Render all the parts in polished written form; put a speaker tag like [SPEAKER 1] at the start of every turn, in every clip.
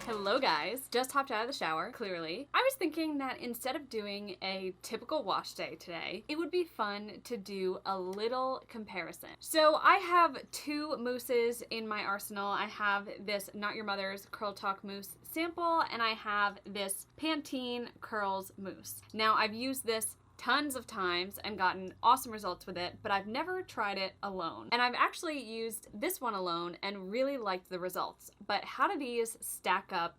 [SPEAKER 1] Hello guys, just hopped out of the shower, clearly. I was thinking that instead of doing a typical wash day today, it would be fun to do a little comparison. So I have two mousses in my arsenal. I have this Not Your Mother's Curl Talk Mousse sample, and I have this Pantene Curls Mousse. Now I've used this tons of times and gotten awesome results with it, but I've never tried it alone. And I've actually used this one alone and really liked the results. But how do these stack up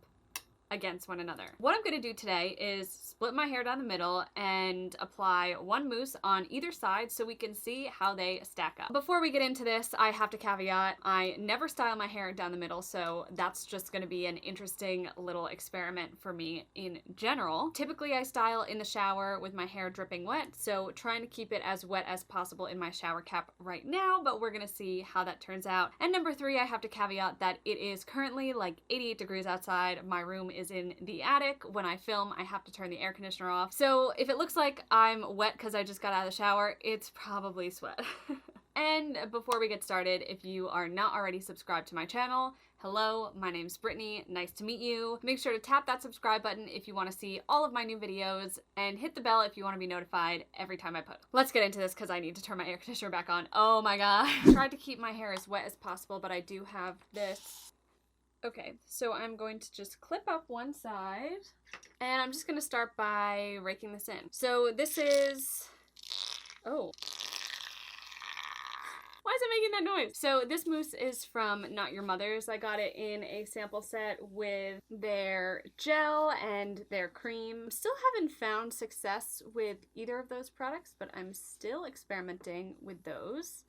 [SPEAKER 1] against one another? What I'm gonna do today is split my hair down the middle and apply one mousse on either side so we can see how they stack up. Before we get into this, I have to caveat, I never style my hair down the middle, so that's just gonna be an interesting little experiment for me in general. Typically I style in the shower with my hair dripping wet, so trying to keep it as wet as possible in my shower cap right now, but we're gonna see how that turns out. And number three, I have to caveat that it is currently like 88 degrees outside. My room is in the attic. When I film, I have to turn the air conditioner off. So if it looks like I'm wet because I just got out of the shower, it's probably sweat. And before we get started, if you are not already subscribed to my channel, hello, my name's Brittany, nice to meet you. Make sure to tap that subscribe button if you want to see all of my new videos, and hit the bell if you want to be notified every time I post. Let's get into this because I need to turn my air conditioner back on. Oh my god. I tried to keep my hair as wet as possible, but I do have this. Okay, so I'm going to just clip up one side, and I'm just going to start by raking this in. So this is, oh. Why is it making that noise? So this mousse is from Not Your Mother's. I got it in a sample set with their gel and their cream. Still haven't found success with either of those products, but I'm still experimenting with those.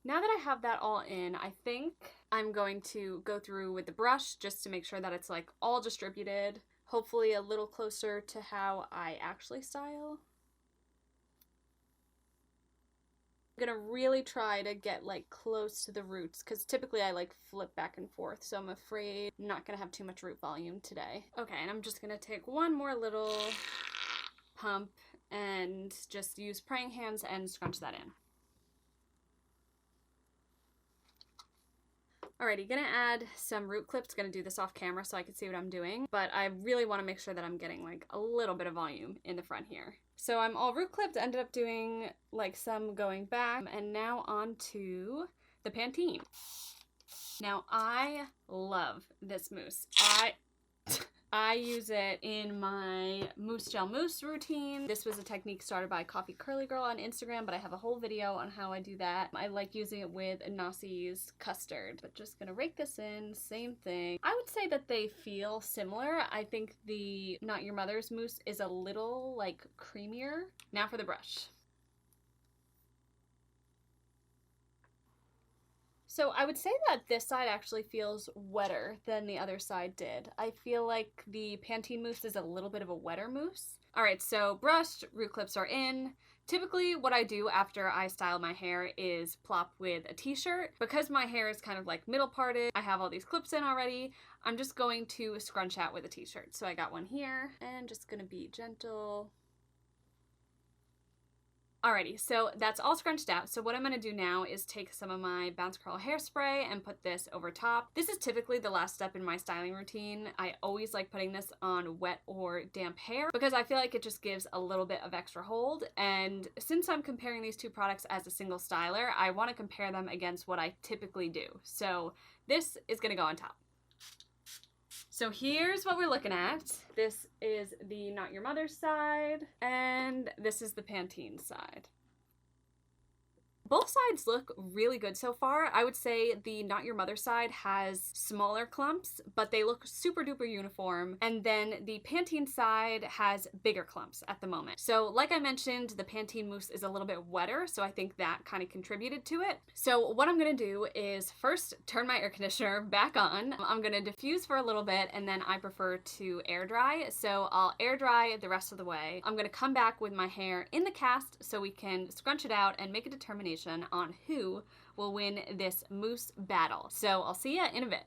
[SPEAKER 1] Now that I have that all in, I think I'm going to go through with the brush just to make sure that it's like all distributed, hopefully a little closer to how I actually style. I'm gonna really try to get like close to the roots because typically I like flip back and forth, so I'm afraid I'm not gonna have too much root volume today. Okay, and I'm just gonna take one more little pump and just use praying hands and scrunch that in. Alrighty, gonna add some root clips. Gonna do this off camera so I can see what I'm doing, but I really want to make sure that I'm getting like a little bit of volume in the front here. So I'm all root clipped, ended up doing like some going back, and now on to the Pantene. Now I love this mousse. I use it in my mousse gel mousse routine. This was a technique started by Coffee Curly Girl on Instagram, but I have a whole video on how I do that. I like using it with Nassi's custard, but just gonna rake this in, same thing. I would say that they feel similar. I think the Not Your Mother's mousse is a little like creamier. Now for the brush. So I would say that this side actually feels wetter than the other side did. I feel like the Pantene mousse is a little bit of a wetter mousse. All right, so brushed, root clips are in. Typically what I do after I style my hair is plop with a t-shirt. Because my hair is kind of like middle parted, I have all these clips in already, I'm just going to scrunch out with a t-shirt. So I got one here and just gonna be gentle. Alrighty, so that's all scrunched out. So what I'm gonna do now is take some of my Bounce Curl hairspray and put this over top. This is typically the last step in my styling routine. I always like putting this on wet or damp hair because I feel like it just gives a little bit of extra hold. And since I'm comparing these two products as a single styler, I wanna compare them against what I typically do. So this is gonna go on top. So here's what we're looking at. This is the Not Your Mother's side, and this is the Pantene side. Both sides look really good so far. I would say the Not Your Mother side has smaller clumps, but they look super duper uniform. And then the Pantene side has bigger clumps at the moment. So like I mentioned, the Pantene mousse is a little bit wetter, so I think that kind of contributed to it. So what I'm gonna do is first turn my air conditioner back on. I'm gonna diffuse for a little bit, and then I prefer to air dry. So I'll air dry the rest of the way. I'm gonna come back with my hair in the cast so we can scrunch it out and make a determination on who will win this mousse battle. So I'll see ya in a bit.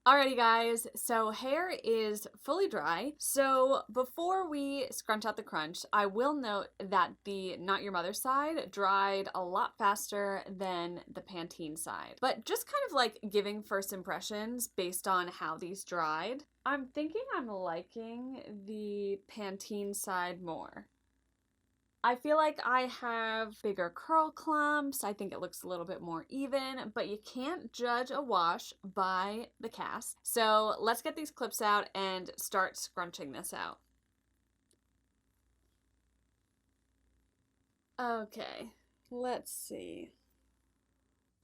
[SPEAKER 1] Alrighty guys, so hair is fully dry. So before we scrunch out the crunch, I will note that the Not Your Mother side dried a lot faster than the Pantene side. But just kind of like giving first impressions based on how these dried, I'm thinking I'm liking the Pantene side more. I feel like I have bigger curl clumps. I think it looks a little bit more even, but you can't judge a wash by the cast. So let's get these clips out and start scrunching this out. Okay, let's see.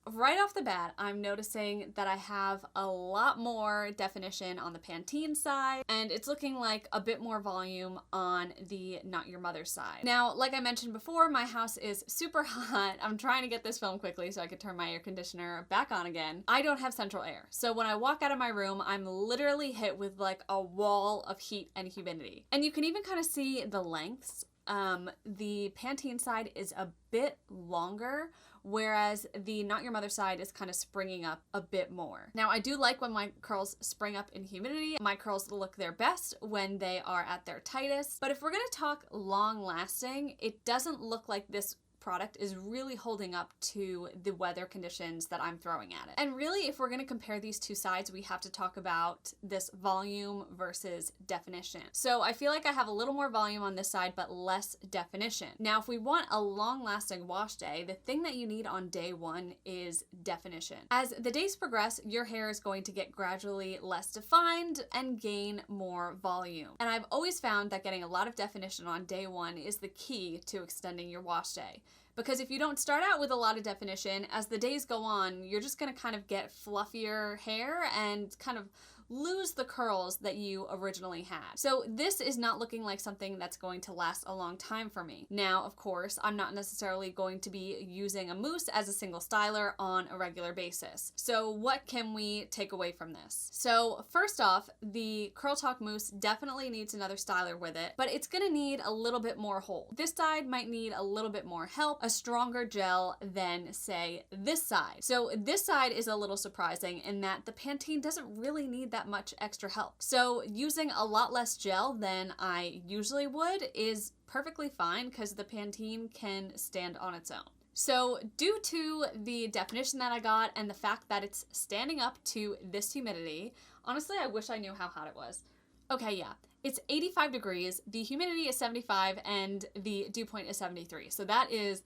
[SPEAKER 1] Right off the bat, I'm noticing that I have a lot more definition on the Pantene side, and it's looking like a bit more volume on the Not Your Mother side. Now, like I mentioned before, my house is super hot. I'm trying to get this filmed quickly so I could turn my air conditioner back on again. I don't have central air, so when I walk out of my room, I'm literally hit with like a wall of heat and humidity. And you can even kind of see the lengths. The Pantene side is a bit longer, whereas the Not Your Mother side is kind of springing up a bit more. Now, I do like when my curls spring up in humidity. My curls look their best when they are at their tightest. But if we're gonna talk long lasting, it doesn't look like this product is really holding up to the weather conditions that I'm throwing at it. And really, if we're going to compare these two sides, we have to talk about this volume versus definition. So I feel like I have a little more volume on this side, but less definition. Now, if we want a long-lasting wash day, the thing that you need on day one is definition. As the days progress, your hair is going to get gradually less defined and gain more volume. And I've always found that getting a lot of definition on day one is the key to extending your wash day. Because if you don't start out with a lot of definition, as the days go on, you're just going to kind of get fluffier hair and kind of lose the curls that you originally had. So this is not looking like something that's going to last a long time for me. Now, of course, I'm not necessarily going to be using a mousse as a single styler on a regular basis. So what can we take away from this? So first off, the Curl Talk mousse definitely needs another styler with it, but it's gonna need a little bit more hold. This side might need a little bit more help, a stronger gel than, say, this side. So this side is a little surprising in that the Pantene doesn't really need that much extra help. So using a lot less gel than I usually would is perfectly fine because the Pantene can stand on its own. So due to the definition that I got and the fact that it's standing up to this humidity, honestly, I wish I knew how hot it was. Okay, yeah. It's 85 degrees, the humidity is 75, and the dew point is 73. So that is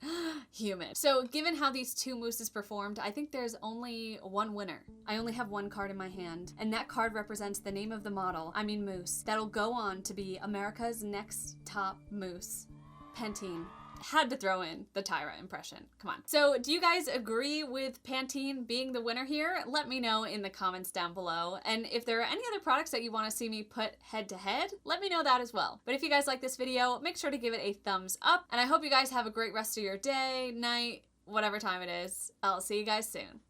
[SPEAKER 1] humid. So given how these two mousses performed, I think there's only one winner. I only have one card in my hand, and that card represents the name of the model, I mean Mousse, that'll go on to be America's next top mousse, Pantene. Had to throw in the Tyra impression. Come on. So do you guys agree with Pantene being the winner here? Let me know in the comments down below. And if there are any other products that you want to see me put head to head, let me know that as well. But if you guys like this video, make sure to give it a thumbs up. And I hope you guys have a great rest of your day, night, whatever time it is. I'll see you guys soon.